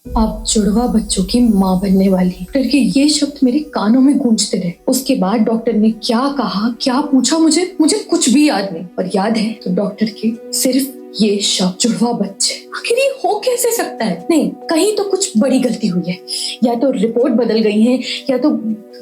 आप जुड़वा बच्चों की माँ बनने वाली। डॉक्टर के ये शब्द मेरे कानों में गूंजते रहे। उसके बाद डॉक्टर ने क्या कहा, क्या पूछा, मुझे कुछ भी याद नहीं। पर याद है तो डॉक्टर के सिर्फ ये शब्द, जुड़वा बच्चे। आखिर ये हो कैसे सकता है? नहीं, कहीं तो कुछ बड़ी गलती हुई है। या तो रिपोर्ट बदल गई है, या तो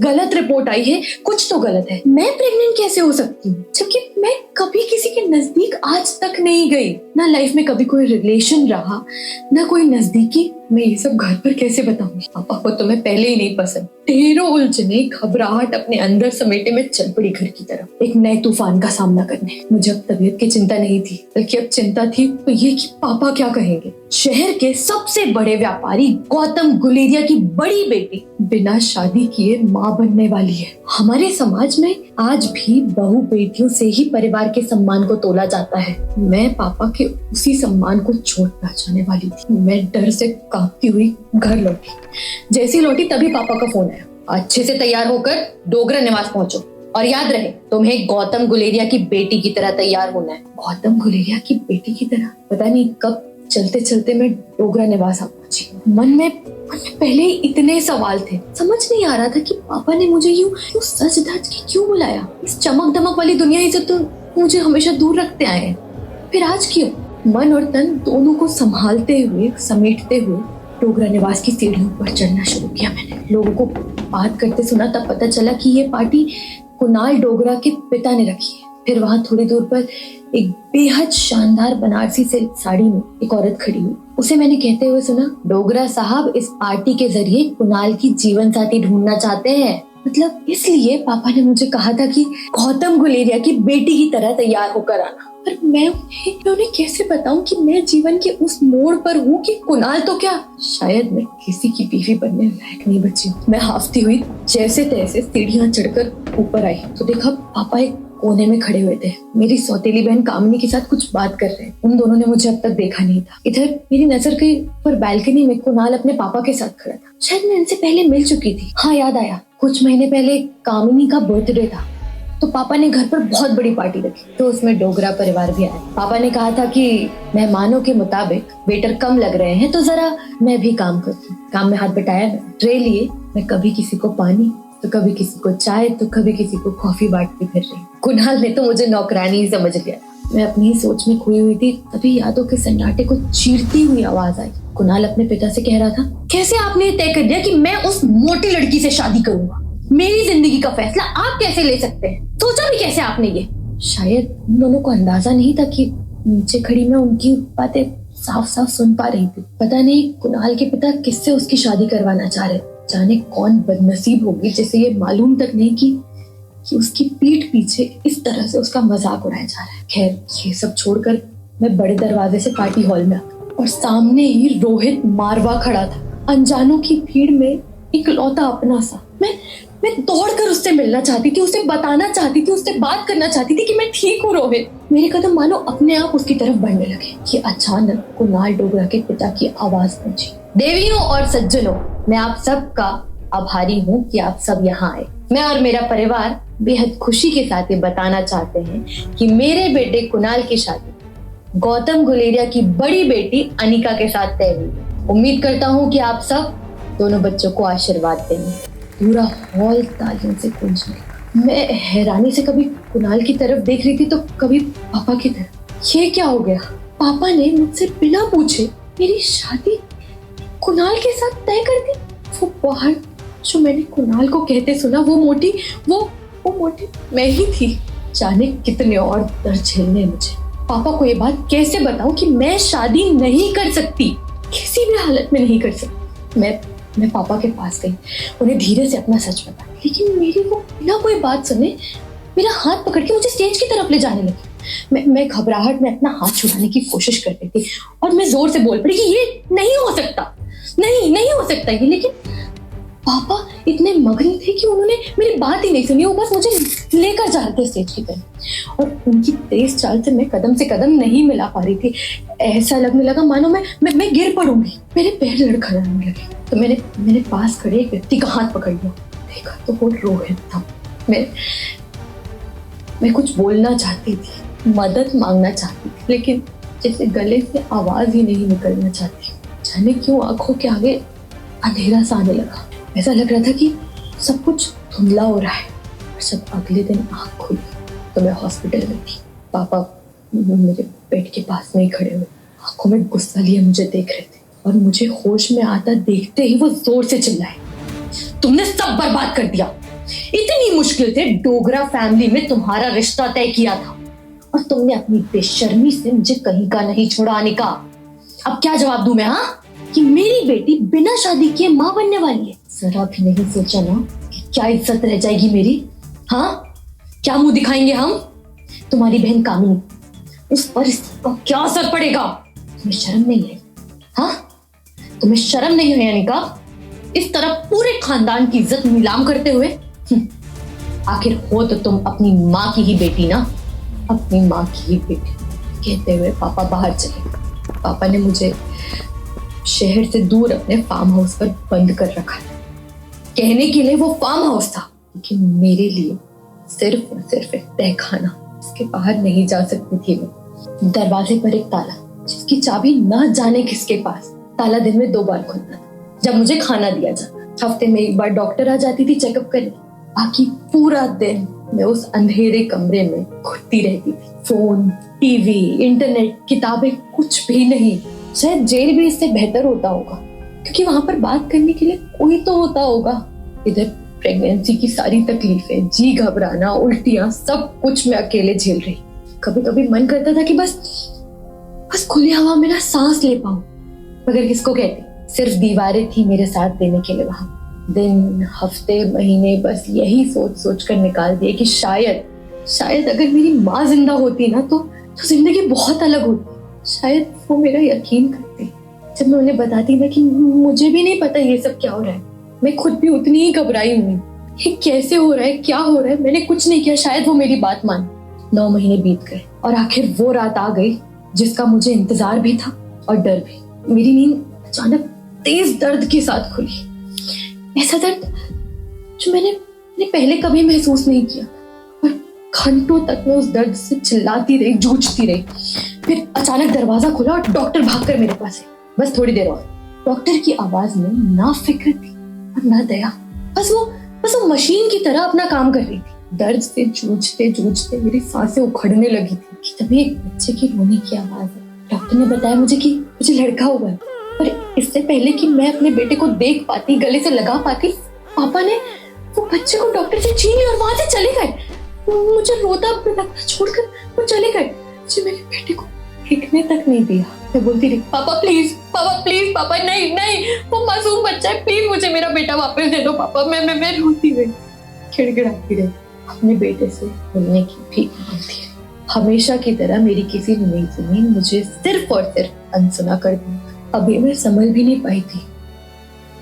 गलत रिपोर्ट आई है। कुछ तो गलत है। मैं प्रेग्नेंट कैसे हो सकती हूँ, जबकि मैं कभी किसी के नजदीक आज तक नहीं गई। ना लाइफ में कभी कोई रिलेशन रहा, ना कोई नजदीकी। मैं ये सब घर पर कैसे बताऊंगी? पापा को तो मैं पहले ही नहीं पसंद। ढेरों उलझने, घबराहट अपने अंदर समेटे में चल पड़ी घर की तरफ, एक नए तूफान का सामना करने। मुझे अब तबीयत की चिंता नहीं थी, बल्कि अब चिंता थी तो ये कि पापा क्या कहेंगे। शहर के सबसे बड़े व्यापारी गौतम गुलेरिया की बड़ी बेटी बिना शादी किए माँ बनने वाली है। हमारे समाज में आज भी बहू बेटियों से ही परिवार के सम्मान को तोला जाता है। मैं पापा के उसी सम्मान को चोट पहुंचाने वाली थी। मैं डर से कांपती हुई घर लौटी। जैसे ही लौटी तभी पापा का फोन आया। अच्छे से तैयार होकर डोगरा निवास पहुंचो, और याद रहे तुम्हें गौतम गुलेरिया की बेटी की तरह तैयार होना है। गौतम गुलेरिया की बेटी की तरह? पता नहीं कब चलते चलते मैं डोगरा निवास आ पहुंची। मन में पहले ही इतने सवाल थे। समझ नहीं आ रहा था कि पापा ने मुझे यूं सच धज के क्यों बुलाया। इस चमक दमक वाली दुनिया से तो मुझे हमेशा दूर रखते आए हैं, फिर आज क्यों? मन और तन दोनों को संभालते हुए, समेटते हुए डोगरा निवास की सीढ़ियों पर चढ़ना शुरू किया। मैंने लोगों को बात करते सुना, तब पता चला कि ये पार्टी कुणाल डोगरा के पिता ने रखी है। फिर वहां थोड़ी दूर पर एक बेहद शानदार बनारसी सिल्क साड़ी में एक औरत खड़ी हुई। उसे मैंने कहते हुए सुना, डोगरा साहब इस पार्टी के जरिए कुणाल की जीवन साथी ढूंढना चाहते हैं। मतलब इसलिए पापा ने मुझे कहा था कि गौतम गुलेरिया की बेटी की तरह तैयार होकर आना। पर मैं उन्हें कैसे बताऊं कि मैं जीवन के उस मोड़ पर हूँ कि कुणाल तो क्या, शायद मैं किसी की बीवी बनने लायक नहीं बची। मैं हाफती हुई जैसे तैसे सीढ़ियां चढ़कर ऊपर आई तो देखा पापा एक कोने में खड़े हुए थे। मेरी सौतेली बहन कामिनी के साथ कुछ बात कर रहे हैं। उन दोनों ने मुझे अब तक देखा नहीं था। इधर मेरी नजर गई पर बालकनी में कुणाल अपने पापा के साथ खड़ा था। शायद मैं इनसे पहले मिल चुकी थी। हाँ, याद आया, कुछ महीने पहले कामिनी का बर्थडे था तो पापा ने घर पर बहुत बड़ी पार्टी रखी, तो उसमें डोगरा परिवार भी आया। पापा ने कहा था कि मेहमानों के मुताबिक वेटर कम लग रहे हैं तो जरा मैं भी काम करती। काम में हाथ बटाया, ट्रे लिए। मैं कभी किसी को पानी तो कभी किसी को चाय तो कभी किसी को कॉफी बांटती फिर रही। कुणाल ने तो मुझे नौकरानी ही समझ लिया। मैं अपनी ही सोच में खोई हुई थी, तभी यादों के सन्नाटे को चीरती हुई आवाज आई। कुणाल अपने पिता से कह रहा था, कैसे आपने तय कर दिया कि मैं उस मोटी लड़की से शादी करूंगा? मेरी जिंदगी का फैसला आप कैसे ले सकते हैं? सोचा भी कैसे आपने ये? शायद उन दोनों को अंदाजा नहीं था कि नीचे खड़ी मैं उनकी बातें साफ साफ सुन पा रही थी। पता नहीं कुणाल के पिता किससे उसकी शादी करवाना चाह रहे। जाने कौन बदनसीब होगी जिसे ये मालूम तक नहीं कि उसकी पीठ पीछे इस तरह से उसका मजाक उड़ाया जा रहा है। खैर, ये सब छोड़कर मैं बड़े दरवाजे से पार्टी हॉल में आ गई और सामने ही रोहित मारवा खड़ा था। अनजानों की भीड़ में इकलौता अपना सा। मैं दौड़कर उससे मिलना चाहती थी, उसे बताना चाहती थी, उससे बात करना चाहती थी कि मैं ठीक हूँ रोहित। मेरे कदम मानो अपने आप उसकी तरफ बढ़ने लगे कि अचानक कुणाल डोगरा के पिता की आवाज पहुंची। देवियों और सज्जनों, मैं आप सबका आभारी हूँ कि आप सब यहाँ आए। मैं और मेरा परिवार बेहद खुशी के साथ ये बताना चाहते हैं कि मेरे बेटे कुणाल की शादी गौतम गुलेरिया की बड़ी बेटी अनिका के साथ तय हुई। उम्मीद करता हूँ कि आप सब दोनों बच्चों को आशीर्वाद देंगे। पूरा हॉल तालियों से गूंजने लगा। मैं हैरानी से कभी कुणाल की तरफ देख रही थी तो कभी पापा की तरफ। ये क्या हो गया? पापा ने मुझसे बिना पूछे मेरी शादी कुणाल के साथ तय कर दी। वो बाहर जो मैंने कुणाल को कहते सुना, वो मोटी मैं ही थी। जाने कितने और दर्द झेलने मुझे। पापा को ये बात कैसे बताऊं कि मैं शादी नहीं कर सकती, किसी भी हालत में नहीं कर सकती। मैं पापा के पास गई, उन्हें धीरे से अपना सच बताया, लेकिन मेरी वो बिना कोई बात सुने मेरा हाथ पकड़ के मुझे स्टेज की तरफ ले जाने लगी। मैं घबराहट में अपना हाथ छुड़ाने की कोशिश कर रही थी और मैं जोर से बोल पड़ी कि ये नहीं हो सकता, नहीं हो सकता ये। लेकिन पापा इतने मगन थे कि उन्होंने मेरी बात ही नहीं सुनी। वो बस मुझे लेकर जा रहे थे स्टेज की तरफ और उनकी तेज चाल से मैं कदम से कदम नहीं मिला पा रही थी। ऐसा लगने लगा मानो मैं गिर पड़ूंगी। मेरे पैर लड़खड़ाने लगे तो मैंने पास खड़े एक व्यक्ति का हाथ पकड़ लिया। देखा तो वो रोहित था। मैं कुछ बोलना चाहती थी, मदद मांगना चाहती थी, लेकिन जैसे गले से आवाज ही नहीं निकलना चाहती। जाने क्यों आंखों के आगे अंधेरा सा आने लगा। ऐसा लग रहा था कि सब कुछ धुंधला हो रहा है। और जब अगले दिन आंख खुली तो मैं हॉस्पिटल में थी। पापा मेरे बेड के पास में ही खड़े हुए, आंखों में गुस्सा लिए मुझे देख रहे थे। और मुझे होश में आता देखते ही वो जोर से चिल्लाए, तुमने सब बर्बाद कर दिया। इतनी मुश्किल से डोगरा फैमिली में तुम्हारा रिश्ता तय किया था और तुमने अपनी बेशर्मी से मुझे कहीं का नहीं छोड़ा। अनिका, अब क्या जवाब दूं मैं, हाँ, कि मेरी बेटी बिना शादी किए माँ बनने वाली है। जरा भी नहीं सोचा ना कि क्या इज्जत रह जाएगी मेरी, हाँ, क्या मुंह दिखाएंगे हम। तुम्हारी बहन कामिनी, उस पर इसका क्या असर पड़ेगा। तुम्हें शर्म नहीं है, हाँ, तुम्हें शर्म नहीं है अनिका, इस तरह पूरे खानदान की इज्जत नीलाम करते हुए। आखिर हो तो तुम अपनी माँ की ही बेटी ना, अपनी माँ की ही बेटी। कहते हुए पापा बाहर चले। पापा ने मुझे शहर से दूर अपने फार्म हाउस पर बंद कर रखा था। कहने के लिए वो फार्म हाउस था, लेकिन मेरे लिए सिर्फ और सिर्फ एक तहखाना। इसके बाहर नहीं जा सकती थी मैं। दरवाजे पर एक ताला, जिसकी चाबी न जाने किसके पास। ताला दिन में 2 बार खुलता था, जब मुझे खाना दिया जाता। हफ्ते में 1 बार डॉक्टर आ जाती थी चेकअप करने। बाकी पूरा दिन मैं उस अंधेरे कमरे में घुटती रहती थी। फोन, टीवी, इंटरनेट, किताबें, कुछ भी नहीं। शायद जेल भी इससे बेहतर होता होगा, क्योंकि वहां पर बात करने के लिए कोई तो होता होगा। इधर प्रेगनेंसी की सारी तकलीफें, जी घबराना, उल्टियां, सब कुछ मैं अकेले झेल रही। कभी कभी मन करता था कि बस खुली हवा में ना सांस ले पाऊं, मगर किसको कहती। सिर्फ दीवारें थी मेरे साथ देने के लिए वहां। दिन, हफ्ते, महीने बस यही सोच सोच कर निकाल दिए कि शायद अगर मेरी माँ जिंदा होती ना तो जिंदगी बहुत अलग होती। शायद वो मेरा यकीन करती जब मैं उन्हें बताती ना कि मुझे भी नहीं पता ये सब क्या हो रहा है। मैं खुद भी उतनी ही घबराई हुई, ये कैसे हो रहा है, क्या हो रहा है। मैंने कुछ नहीं किया, शायद वो मेरी बात मान। 9 महीने बीत गए और आखिर वो रात आ गई जिसका मुझे इंतजार भी था और डर भी। मेरी नींद अचानक तेज दर्द के साथ खुली। ऐसा दर्द जो मैंने पहले कभी महसूस नहीं किया। और घंटों तक मैं उस दर्द से चिल्लाती रही, जूझती रही। फिर अचानक दरवाजा खुला और डॉक्टर भागकर मेरे पास है। बस थोड़ी देर और। डॉक्टर की आवाज में ना फिक्र थी और ना दया। बस वो मशीन की तरह अपना काम कर रही थी। दर्द से जूझते जूझते मेरी सांसें उखड़ने लगी थी कि तभी एक बच्चे की रोने की आवाज है। डॉक्टर ने बताया मुझे कि मुझे लड़का हुआ है। पर इससे पहले कि मैं अपने बेटे को देख पाती, गले से लगा पाती, पापा ने वो बच्चे को डॉक्टर से छीन लिया और वहां से चले गए। मुझे रोता पिटकता छोड़कर वो चले गए। मुझे मेरे बेटे को देखने तक नहीं दिया। मैं बोलती रही, पापा प्लीज, पापा नहीं, वो मासूम बच्चा है, प्लीज मुझे मेरा बेटा वापस दे दो पापा। मैं रोती रही, खिड़खिड़ाती रही, अपने बेटे से मिलने की भीख मांगती रही। हमेशा की तरह मेरी किसी ने नहीं सुनी, मुझे सिर्फ और सिर्फ अनसुना कर दिया। अभी मैं समझ भी नहीं पाई थी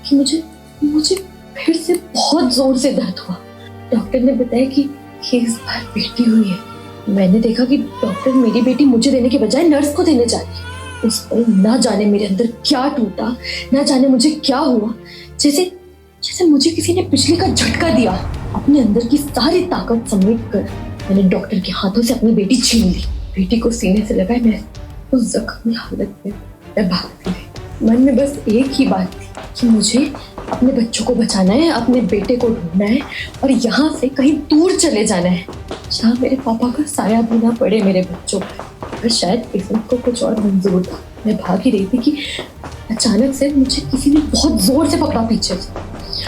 कि मुझे फिर से बहुत जोर से दर्द हुआ। डॉक्टर ने बताया कि इस बार बेटी हुई है। मैंने देखा कि डॉक्टर मेरी बेटी मुझे देने के बजाय नर्स को देने जा रही है। उस पर ना जाने मेरे अंदर क्या टूटा, ना जाने मुझे क्या हुआ, जैसे मुझे किसी ने बिजली का झटका दिया। अपने अंदर की सारी ताकत समेट कर मैंने डॉक्टर के हाथों से अपनी बेटी छीन ली। बेटी को सीने से लगाए मैं उस जख्मी हालत में मैं भागती रही। मन में बस एक ही बात थी कि मुझे अपने बच्चों को बचाना है, अपने बेटे को ढूंढना है और यहाँ से कहीं दूर चले जाना है, जहाँ मेरे पापा का साया भी ना पड़े मेरे बच्चों पर। पर शायद किस्मत को कुछ और मंजूर था। मैं भाग ही रही थी कि अचानक से मुझे किसी ने बहुत जोर से पकड़ा पीछे से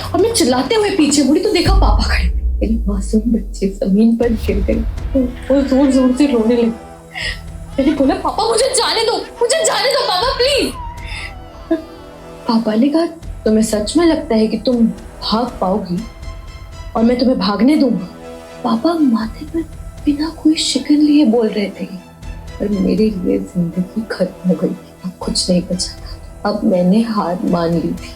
और मैं चिल्लाते हुए पीछे मुड़ी तो देखा पापा खड़े। मेरी मासूम बच्ची जमीन पर गिर गई, वो जोर जोर से रोने लगी। मैंने बोला, पापा मुझे जाने दो पापा प्लीज। पापा ने कहा, तुम्हें सच में लगता है कि तुम भाग पाओगी और मैं तुम्हें भागने दूंगा? पापा माथे पर बिना कोई शिकन लिए बोल रहे थे। पर मेरे लिए जिंदगी खत्म हो गई थी। अब कुछ नहीं बचा था। अब मैंने हार मान ली थी।